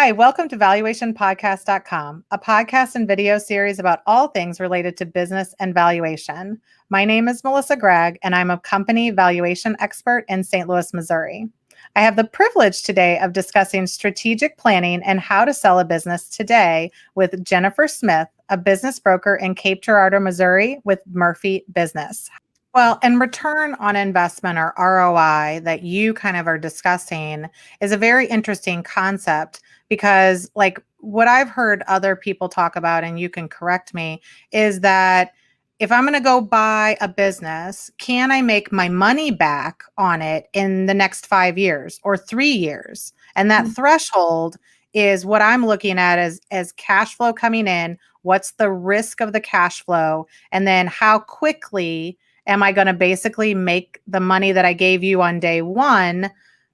Hi, welcome to valuationpodcast.com, a podcast and video series about all things related to business and valuation. My name is Melissa Gregg, and I'm a company valuation expert in St. Louis, Missouri. I have the privilege today of discussing strategic planning and how to sell a business today with Jennifer Smith, a business broker in Cape Girardeau, Missouri with Murphy Business. Well, and return on investment, or ROI, that you kind of are discussing is a very interesting concept because, like, what I've heard other people talk about, and you can correct me, is that if I'm going to go buy a business, can I make my money back on it in the next 5 years or 3 years? And that threshold is what I'm looking at as cash flow coming in. What's the risk of the cash flow? And then how quickly am I going to basically make the money that I gave you on day one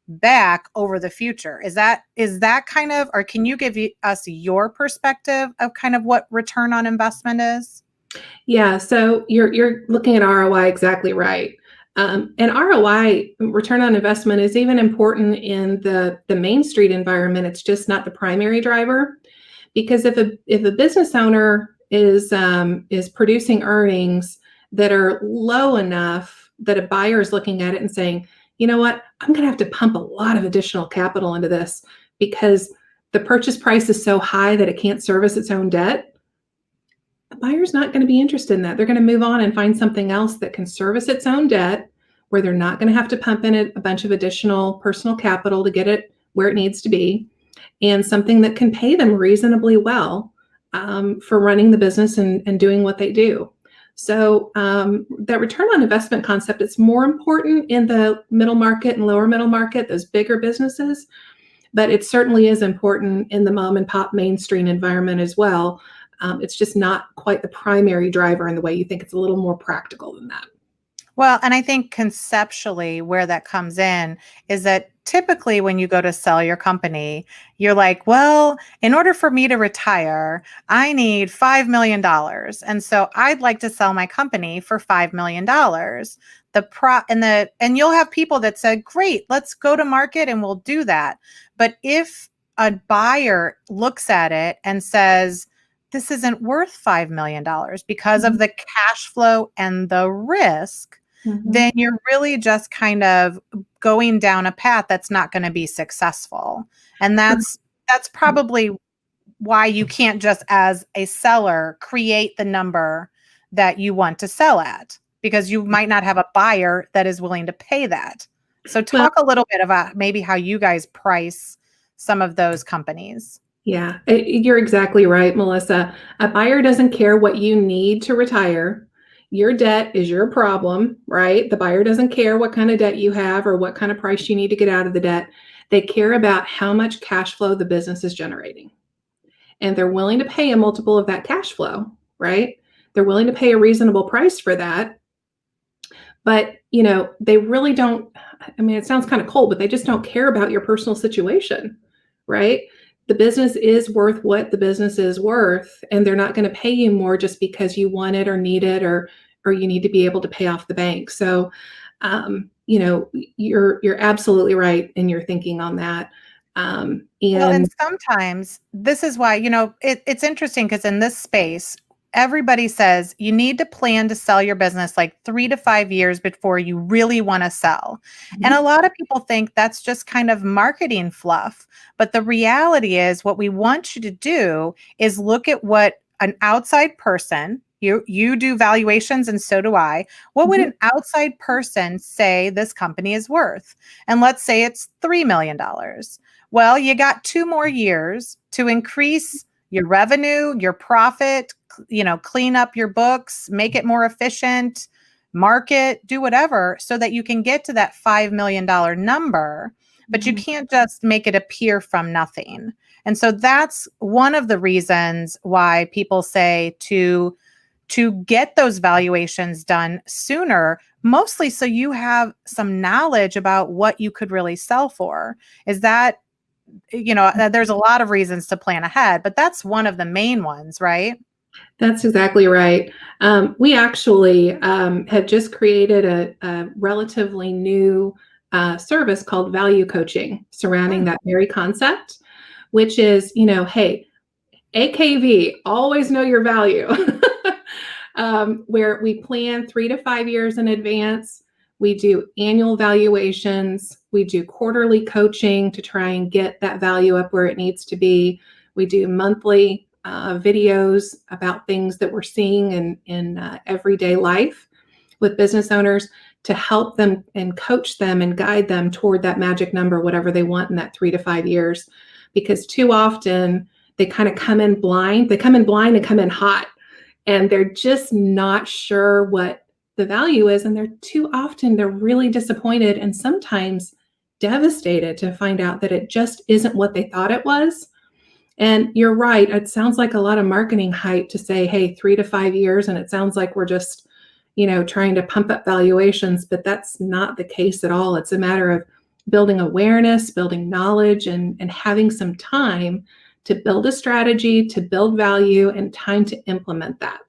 back over the future? Is that kind of, or can you give us your perspective of kind of what return on investment is? Yeah, so you're looking at ROI exactly right. And ROI, return on investment, is even important in the Main Street environment. It's just not the primary driver, because if a business owner is producing earnings that are low enough that a buyer is looking at it and saying, you know what, I'm going to have to pump a lot of additional capital into this because the purchase price is so high that it can't service its own debt, the buyer's not going to be interested in that. They're going to move on and find something else that can service its own debt, where they're not going to have to pump in a bunch of additional personal capital to get it where it needs to be, and something that can pay them reasonably well for running the business and doing what they do. So that return on investment concept, it's more important in the middle market and lower middle market, those bigger businesses, but it certainly is important in the mom and pop Main Street environment as well. It's just not quite the primary driver in the way you think. It's a little more practical than that. Well, and I think conceptually where that comes in is that typically when you go to sell your company, you're like, well, in order for me to retire, I need $5 million. And so I'd like to sell my company for $5 million. And you'll have people that said, great, let's go to market and we'll do that. But if a buyer looks at it and says, this isn't worth $5 million because of the cash flow and the risk, then you're really just kind of going down a path that's not going to be successful. And that's probably why you can't just, as a seller, create the number that you want to sell at, because you might not have a buyer that is willing to pay that. So talk a little bit about maybe how you guys price some of those companies. Yeah, you're exactly right, Melissa. A buyer doesn't care what you need to retire. Your debt is your problem, right? The buyer doesn't care what kind of debt you have or what kind of price you need to get out of the debt. They care about how much cash flow the business is generating. And they're willing to pay a multiple of that cash flow, right? They're willing to pay a reasonable price for that. But, they really don't, it sounds kind of cold, but they just don't care about your personal situation, right? The business is worth what the business is worth, and they're not going to pay you more just because you want it or need it or you need to be able to pay off the bank. So, you're absolutely right in your thinking on that. And sometimes this is why, it's interesting because in this space, everybody says you need to plan to sell your business like 3 to 5 years before you really want to sell. And a lot of people think that's just kind of marketing fluff. But the reality is what we want you to do is look at what an outside person, you do valuations and so do I. What would an outside person say this company is worth? And let's say it's $3 million. Well, you got 2 more years to increase your revenue, your profit, clean up your books, make it more efficient, market, do whatever, so that you can get to that $5 million number, but you can't just make it appear from nothing. And so that's one of the reasons why people say to get those valuations done sooner, mostly so you have some knowledge about what you could really sell for. Is that, there's a lot of reasons to plan ahead, but that's one of the main ones, right? That's exactly right. We actually have just created a relatively new service called value coaching surrounding that very concept, which is, hey, AKV, always know your value, where we plan 3 to 5 years in advance. We do annual valuations. We do quarterly coaching to try and get that value up where it needs to be. We do monthly videos about things that we're seeing in everyday life with business owners to help them and coach them and guide them toward that magic number, whatever they want in that 3 to 5 years. Because too often they kind of come in blind. They come in blind and come in hot, and they're just not sure what the value is. And they're really disappointed and sometimes devastated to find out that it just isn't what they thought it was. And you're right. It sounds like a lot of marketing hype to say, hey, 3 to 5 years. And it sounds like we're just, trying to pump up valuations, but that's not the case at all. It's a matter of building awareness, building knowledge, and having some time to build a strategy, to build value, and time to implement that.